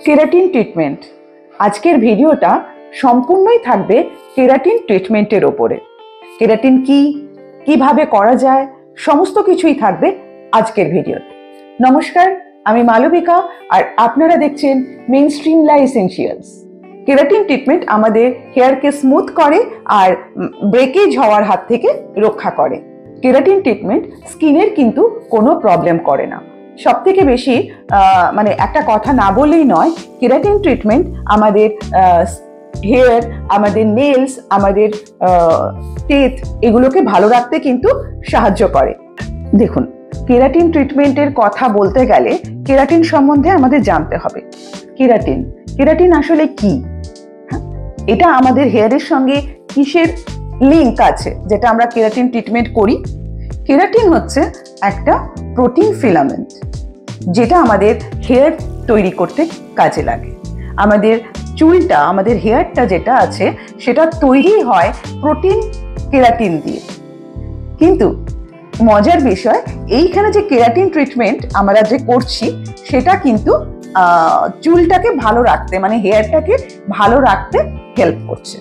Keratin treatment. আজকের ভিডিওটা সম্পূর্ণই থাকবে কেরাটিন ট্রিটমেন্টের ওপরে। কেরাটিন কি, কিভাবে করা যায়, সমস্ত কিছুই থাকবে আজকের ভিডিওতে। নমস্কার, আমি মালবিকা আর আপনারা দেখছেন মেইনস্ট্রিম লা এসেনশিয়ালস। কেরাটিন ট্রিটমেন্ট আমাদের হেয়ারকে স্মুথ করে আর ব্রেকেজ হওয়ার হাত থেকে রক্ষা করে। কেরাটিন ট্রিটমেন্ট স্কিনের কিন্তু কোনো প্রবলেম করে না। সব থেকে বেশি মানে একটা কথা না বললেই নয়, কেরাটিন ট্রিটমেন্ট আমাদের হেয়ার, আমাদের নেলস, আমাদের টেথ এগুলোকে ভালো রাখতে কিন্তু সাহায্য করে। দেখুন, কেরাটিন ট্রিটমেন্টের কথা বলতে গেলে কেরাটিন সম্বন্ধে আমাদের জানতে হবে। কেরাটিন আসলে কি? এটা আমাদের হেয়ারের সঙ্গে কিসের লিঙ্ক আছে যেটা আমরা কেরাটিন ট্রিটমেন্ট করি? কেরাটিন হচ্ছে একটা প্রোটিন ফিলামেন্ট যেটা আমাদের হেয়ার তৈরি করতে কাজে লাগে। আমাদের চুলটা, আমাদের হেয়ারটা যেটা আছে সেটা তৈরি হয় প্রোটিন কেরাটিন দিয়ে। কিন্তু মজার বিষয়, এইখানে যে কেরাটিন ট্রিটমেন্ট আমরা যে করছি সেটা কিন্তু চুলটাকে ভালো রাখতে, মানে হেয়ারটাকে ভালো রাখতে হেল্প করছে।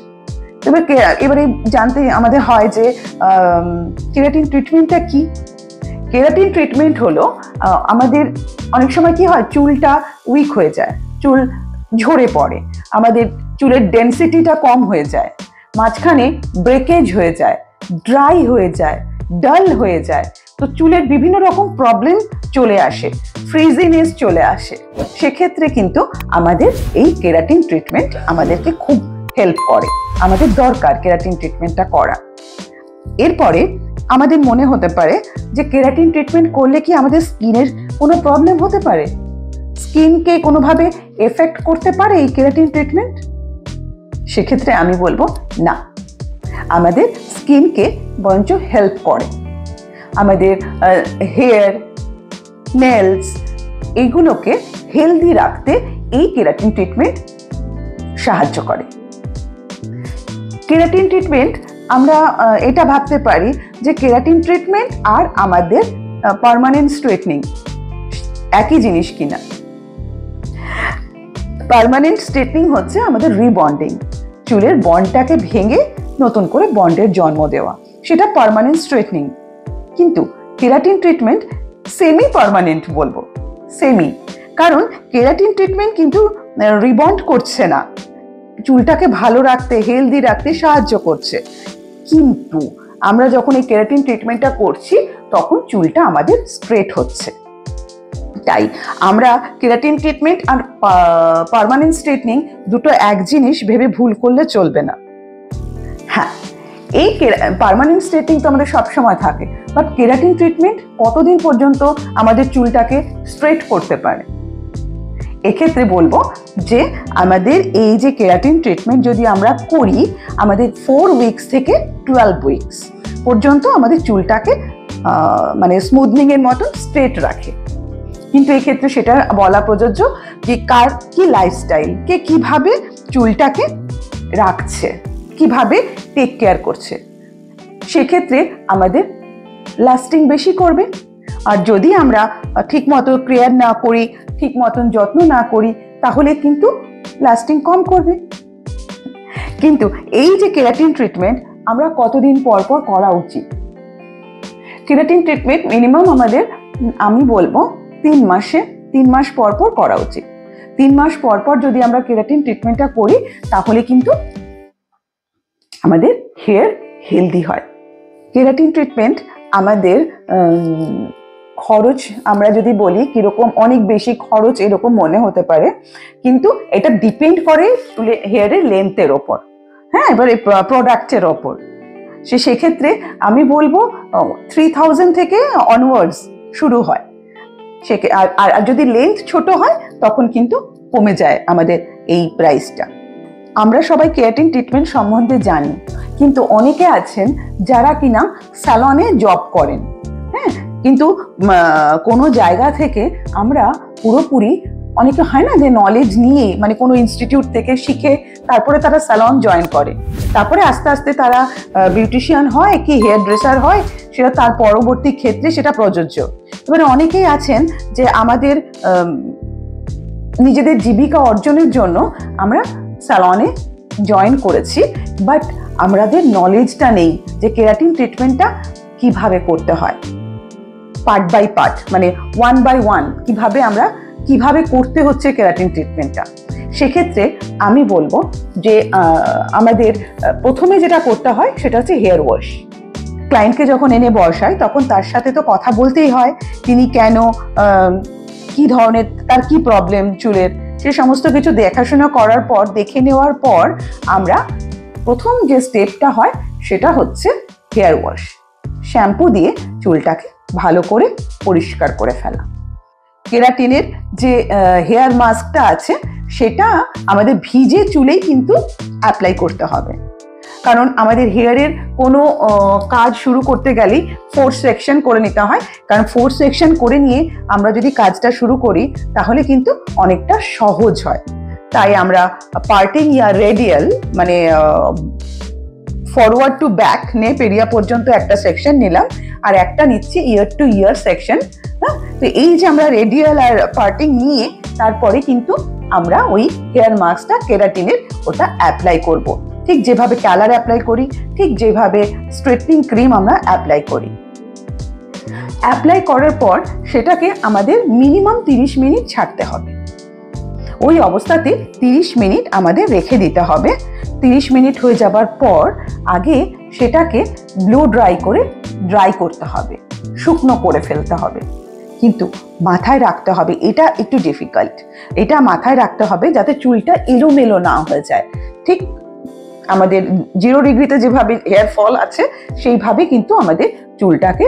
তবে এবারে জানতে আমাদের হয় যে কেরাটিন ট্রিটমেন্টটা কি। কেরাটিন ট্রিটমেন্ট হলো আমাদের অনেক সময় কি হয়, চুলটা উইক হয়ে যায়, চুল ঝরে পড়ে, আমাদের চুলের ডেনসিটিটা কম হয়ে যায়, মাঝখানে ব্রেকেজ হয়ে যায়, ড্রাই হয়ে যায়, ডাল হয়ে যায়, তো চুলের বিভিন্ন রকম প্রবলেম চলে আসে, ফ্রিজিনেস চলে আসে। সেক্ষেত্রে কিন্তু আমাদের এই কেরাটিন ট্রিটমেন্ট আমাদেরকে খুব হেল্প করে, আমাদের দরকার কেরাটিন ট্রিটমেন্টটা করা। এরপরে আমাদের মনে হতে পারে যে কেরাটিন ট্রিটমেন্ট করলে কি আমাদের স্কিনের কোনো প্রবলেম হতে পারে, স্কিনকে কোনোভাবে এফেক্ট করতে পারে এই কেরাটিন ট্রিটমেন্ট? সেক্ষেত্রে আমি বলবো না, আমাদের স্কিনকে বরঞ্চ হেল্প করে। আমাদের হেয়ার, নেলস এইগুলোকে হেলদি রাখতে এই কেরাটিন ট্রিটমেন্ট সাহায্য করে। কেরাটিন ট্রিটমেন্ট আমরা এটা ভাবতে পারি যে কেরাটিন ট্রিটমেন্ট আর আমাদের পার্মানেন্ট স্ট্রেটনিং একই জিনিস কিনা। পার্মানেন্ট স্ট্রেটনিং হচ্ছে আমাদের রিবন্ডিং, চুলের বন্ডটাকে ভেঙে নতুন করে বন্ডের জন্ম দেওয়া, সেটা পার্মানেন্ট স্ট্রেটনিং। কিন্তু কেরাটিন ট্রিটমেন্ট সেমি পার্মানেন্ট বলবো, সেমি, কারণ কেরাটিন ট্রিটমেন্ট কিন্তু রিবন্ড করছে না, চুলটাকে ভালো রাখতে, হেলদি রাখতে সাহায্য করছে। কিন্তু আমরা যখন এই কেরাটিন ট্রিটমেন্টটা করছি তখন চুলটা আমাদের স্ট্রেট হচ্ছে। তাই আমরা কেরাটিন ট্রিটমেন্ট আর পার্মানেন্ট স্ট্রেটনিং দুটো এক জিনিস ভেবে ভুল করলে চলবে না। হ্যাঁ, এই পার্মানেন্ট স্ট্রেটনিং তো আমাদের সবসময় থাকে, বাট কেরাটিন ট্রিটমেন্ট কতদিন পর্যন্ত আমাদের চুলটাকে স্ট্রেট করতে পারে? এক্ষেত্রে বলবো যে আমাদের এই যে কেরাটিন ট্রিটমেন্ট যদি আমরা করি, আমাদের 4 উইকস থেকে 12 উইকস পর্যন্ত আমাদের চুলটাকে মানে স্মুথনিং এর মতো স্ট্রেট রাখে। কিন্তু এক্ষেত্রে সেটা বলা প্রযোজ্য যে কার কি লাইফস্টাইল, কে কিভাবে চুলটাকে রাখছে, কিভাবে টেক কেয়ার করছে, সেক্ষেত্রে আমাদের লাস্টিং বেশি করবে। আর যদি আমরা ঠিক মতো কেয়ার না করি, ঠিক মতন যত্ন না করি, তাহলে কিন্তু লাস্টিং কম করবে। কিন্তু এই যে কেরাটিন ট্রিটমেন্ট আমরা কতদিন পর পর করা উচিত? কেরাটিন ট্রিটমেন্ট মিনিমাম আমাদের, আমি বলবো 3 মাস পর পর করা উচিত। 3 মাস পর পর যদি আমরা কেরাটিন ট্রিটমেন্টটা করি তাহলে কিন্তু আমাদের হেয়ার হেলদি হয়। কেরাটিন ট্রিটমেন্ট আমাদের খরচ আমরা যদি বলি কিরকম, অনেক বেশি খরচ এরকম মনে হতে পারে, কিন্তু এটা ডিপেন্ড করে হেয়ারের লেন্থের ওপর, হ্যাঁ, এবার এই প্রোডাক্টের ওপর। সেক্ষেত্রে আমি বলবো 3000 থেকে অনওয়ার্ডস শুরু হয়। আর যদি লেন্থ ছোট হয় তখন কিন্তু কমে যায় আমাদের এই প্রাইসটা। আমরা সবাই কেরাটিন ট্রিটমেন্ট সম্বন্ধে জানি, কিন্তু অনেকে আছেন যারা কিনা স্যালনে জব করেন, হ্যাঁ, কিন্তু কোনো জায়গা থেকে আমরা পুরোপুরি, অনেকে হয় না যে নলেজ নিয়ে, মানে কোনো ইনস্টিটিউট থেকে শিখে তারপরে তারা স্যালন জয়েন করে, তারপরে আস্তে আস্তে তারা বিউটিশিয়ান হয় কি হেয়ার ড্রেসার হয়, সেটা তার পরবর্তী ক্ষেত্রে সেটা প্রযোজ্য। এবারে অনেকেই আছেন যে আমাদের নিজেদের জীবিকা অর্জনের জন্য আমরা স্যালনে জয়েন করেছি, বাট আমাদের নলেজটা নেই যে কেরাটিন ট্রিটমেন্টটা কিভাবে করতে হয়, পার্ট বাই পার্ট, মানে 1 by 1 কিভাবে করতে হচ্ছে কেরাটিন ট্রিটমেন্টটা। সেক্ষেত্রে আমি বলবো যে আমাদের প্রথমে যেটা করতে হয় সেটা হচ্ছে হেয়ার ওয়াশ। ক্লায়েন্টকে যখন এনে বসায় তখন তার সাথে তো কথা বলতেই হয়, তিনি কেন, কি ধরনের, তার কি প্রবলেম চুলের, সে সমস্ত কিছু দেখাশোনা করার পর, দেখে নেওয়ার পর আমরা প্রথম যে স্টেপটা হয় সেটা হচ্ছে হেয়ার ওয়াশ। শ্যাম্পু দিয়ে চুলটাকে ভালো করে পরিষ্কার করে ফেলা। কেরাটিনের যে হেয়ার মাস্কটা আছে সেটা আমাদের ভিজে চুলেই কিন্তু অ্যাপ্লাই করতে হবে, কারণ আমাদের হেয়ারের কোনো কাজ শুরু করতে গেলেই 4 সেকশন করে নিতে হয়, কারণ 4 সেকশন করে নিয়ে আমরা যদি কাজটা শুরু করি তাহলে কিন্তু অনেকটা সহজ হয়। তাই আমরা পার্টিং ইয়া রেডিয়াল, মানে ফরওয়ার্ড টু ব্যাক নেপ এরিয়া পর্যন্ত একটা সেকশন নিলাম, আর একটা নিচ্ছি ইয়ার টু ইয়ার সেকশন। হ্যাঁ, তো এই যে আমরা রেডিয়াল আর পার্টিং নিয়ে তারপরে কিন্তু আমরা ওই হেয়ার মাস্কটা কেরাটিনের ওটা অ্যাপ্লাই করব, ঠিক যেভাবে কালার অ্যাপ্লাই করি, ঠিক যেভাবে স্ট্রেটনিং ক্রিম আমরা অ্যাপ্লাই করি। অ্যাপ্লাই করার পর সেটাকে আমাদের মিনিমাম 30 মিনিট ছাড়তে হবে। ওই অবস্থাতে 30 মিনিট আমাদের রেখে দিতে হবে। 30 মিনিট হয়ে যাবার পর আগে সেটাকে ব্লো ড্রাই করতে হবে, শুকনো করে ফেলতে হবে। কিন্তু মাথায় রাখতে হবে, এটা একটু ডিফিকাল্ট, এটা মাথায় রাখতে হবে যাতে চুলটা এলোমেলো না হয়ে যায়। ঠিক আমাদের 0 ডিগ্রিতে যেভাবে হেয়ার ফল আছে সেইভাবে কিন্তু আমাদের চুলটাকে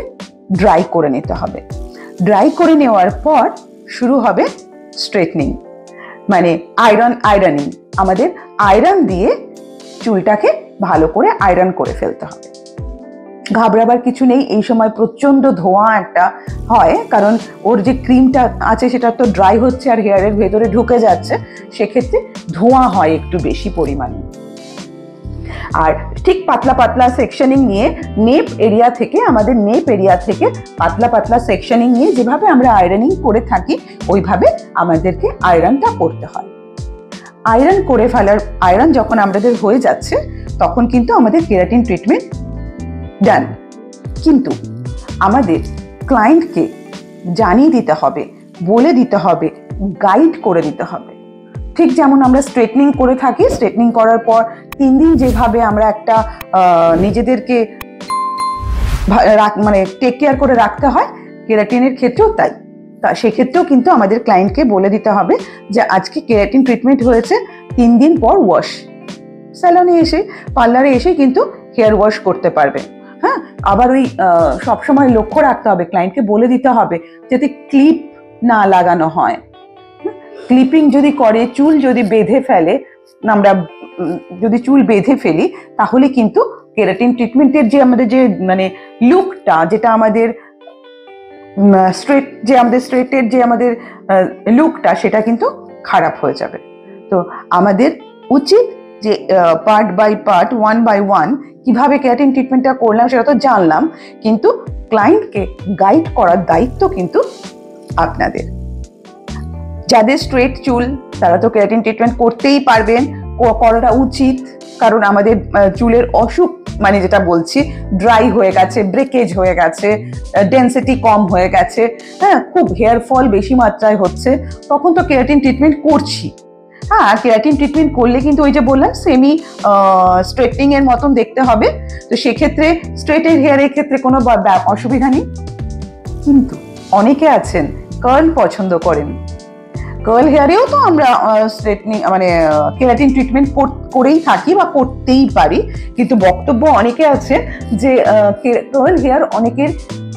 ড্রাই করে নিতে হবে। ড্রাই করে নেওয়ার পর শুরু হবে স্ট্রেটনিং, মানে আয়রনিং। আমাদের আয়রন দিয়ে চুলটাকে ভালো করে আয়রন করে ফেলতে হবে। ঘাবড়াবার কিছু নেই, এই সময় প্রচন্ড ধোঁয়া একটা হয়, কারণ ওর যে ক্রিমটা আছে সেটা তো ড্রাই হচ্ছে আর হেয়ারের ভেতরে ঢুকে যাচ্ছে, সেক্ষেত্রে ধোঁয়া হয় একটু বেশি পরিমাণে। আর ঠিক পাতলা পাতলা সেকশনিং নিয়ে নেপ এরিয়া থেকে পাতলা পাতলা সেকশনিং নিয়ে যেভাবে আমরা আয়রনিং করে থাকি ওইভাবে আমাদেরকে আয়রনটা করতে হয়। আয়রন যখন আমাদের হয়ে যাচ্ছে তখন কিন্তু আমাদের কেরাটিন ট্রিটমেন্ট ডান। কিন্তু আমাদের ক্লায়েন্টকে জানিয়ে দিতে হবে, বলে দিতে হবে, গাইড করে দিতে হবে। ঠিক যেমন আমরা স্ট্রেটনিং করে থাকি, স্ট্রেটনিং করার পর 3 দিন যেভাবে আমরা একটা নিজেদেরকে মানে টেক কেয়ার করে রাখতে হয়, কেরাটিনের ক্ষেত্রেও তাই। তা সেক্ষেত্রেও কিন্তু আমাদের ক্লায়েন্টকে বলে দিতে হবে যে আজকে কেরাটিন ট্রিটমেন্ট হয়েছে, 3 দিন পর ওয়াশ। স্যালনে এসে, পার্লারে এসে কিন্তু হেয়ার ওয়াশ করতে পারবে। হ্যাঁ, আবার ওই সবসময় লক্ষ্য রাখতে হবে, ক্লায়েন্টকে বলে দিতে হবে যাতে ক্লিপ না লাগানো হয়। ক্লিপিং যদি করে, চুল যদি বেঁধে ফেলে, আমরা যদি চুল বেঁধে ফেলি তাহলে কিন্তু কেরাটিন ট্রিটমেন্টের যে আমাদের যে মানে লুকটা, যেটা আমাদের স্ট্রেটের যে আমাদের লুকটা সেটা কিন্তু খারাপ হয়ে যাবে। তো আমাদের উচিত যে পার্ট বাই পার্ট, 1 by 1 কিভাবে কেরাটিন ট্রিটমেন্টটা করলাম সেটা তো জানলাম, কিন্তু ক্লায়েন্টকে গাইড করার দায়িত্ব কিন্তু আপনাদের। যাদের স্ট্রেট চুল তারা তো কেরাটিন ট্রিটমেন্ট করতেই পারবেন, করাটা উচিত, কারণ আমাদের চুলের অসুখ, মানে যেটা বলছি, ড্রাই হয়ে গেছে, ব্রেকেজ হয়ে গেছে, ডেন্সিটি কম হয়ে গেছে, হ্যাঁ, খুব হেয়ার ফল বেশি মাত্রায় হচ্ছে, তখন তো কেরাটিন ট্রিটমেন্ট করছি। হ্যাঁ, কেরাটিন ট্রিটমেন্ট করলে কিন্তু ওই যে বললাম সেমি স্ট্রেটনিং এর মতন দেখতে হবে। তো সেক্ষেত্রে স্ট্রেটের হেয়ারের ক্ষেত্রে কোনো অসুবিধা নেই। কিন্তু অনেকে আছেন কার্ল পছন্দ করেন, কার্ল হেয়ারেও তো আমরা স্ট্রেটনিং মানে কেরাটিন ট্রিটমেন্ট করেই থাকি বা করতেই পারি, কিন্তু বক্তব্য অনেকে আছে যে কার্ল হেয়ার অনেকের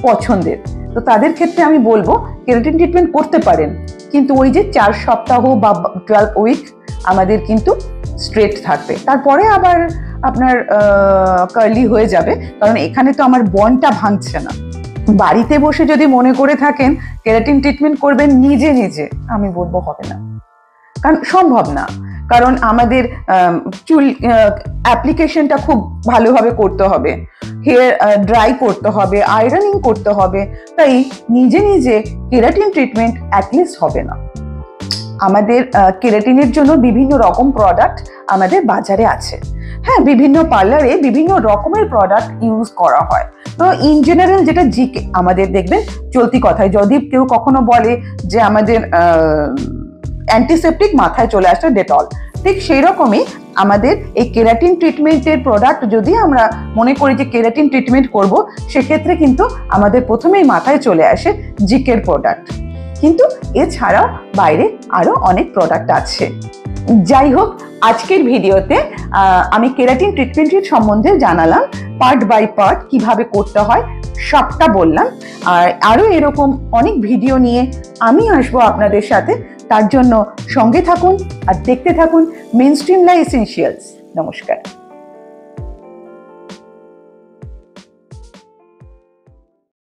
পছন্দের। তো তাদের ক্ষেত্রে আমি বলবো কেরাটিন ট্রিটমেন্ট করতে পারেন, কিন্তু ওই যে 4 সপ্তাহ বা 12 উইক আমাদের কিন্তু স্ট্রেট থাকবে, তারপরে আবার আপনার কার্লি হয়ে যাবে, কারণ এখানে তো আমার বনটা ভাঙছে না। বাড়িতে বসে যদি মনে করে থাকেন কেরাটিন ট্রিটমেন্ট করবেন নিজে নিজে, আমি বলবো হবে না, কারণ সম্ভব না। কারণ আমাদের চুল অ্যাপ্লিকেশনটা খুব ভালোভাবে করতে হবে, হেয়ার ড্রাই করতে হবে, আয়রনিং করতে হবে, তাই নিজে নিজে কেরাটিন ট্রিটমেন্ট অ্যাটলিস্ট হবে না। আমাদের কেরাটিনের জন্য বিভিন্ন রকম প্রোডাক্ট আমাদের বাজারে আছে। হ্যাঁ, বিভিন্ন পার্লারে বিভিন্ন রকমের প্রোডাক্ট ইউজ করা হয়। তো ইন জেনারেল যেটা জিকে আমাদের দেখবেন চলতি কথায় যদি কেউ কখনো বলে যে আমাদের অ্যান্টিসেপটিক, মাথায় চলে আসে ডেটল। ঠিক সেই রকমই আমাদের এই কেরাটিন ট্রিটমেন্টের প্রোডাক্ট যদি আমরা মনে করি যে কেরাটিন ট্রিটমেন্ট করব, সেক্ষেত্রে কিন্তু আমাদের প্রথমেই মাথায় চলে আসে জিকের প্রোডাক্ট। কিন্তু এছাড়াও বাইরে আরো অনেক প্রোডাক্ট আছে। যাই হোক, আজকের ভিডিওতে আমি কেরাটিন ট্রিটমেন্টের সম্বন্ধে জানালাম, পার্ট বাই পার্ট কিভাবে করতে হয় সবটা বললাম। আর আরো এরকম অনেক ভিডিও নিয়ে আমি আসবো আপনাদের সাথে। তার জন্য সঙ্গে থাকুন আর দেখতে থাকুন মেইনস্ট্রিম লাইফ এসেনশিয়ালস। নমস্কার।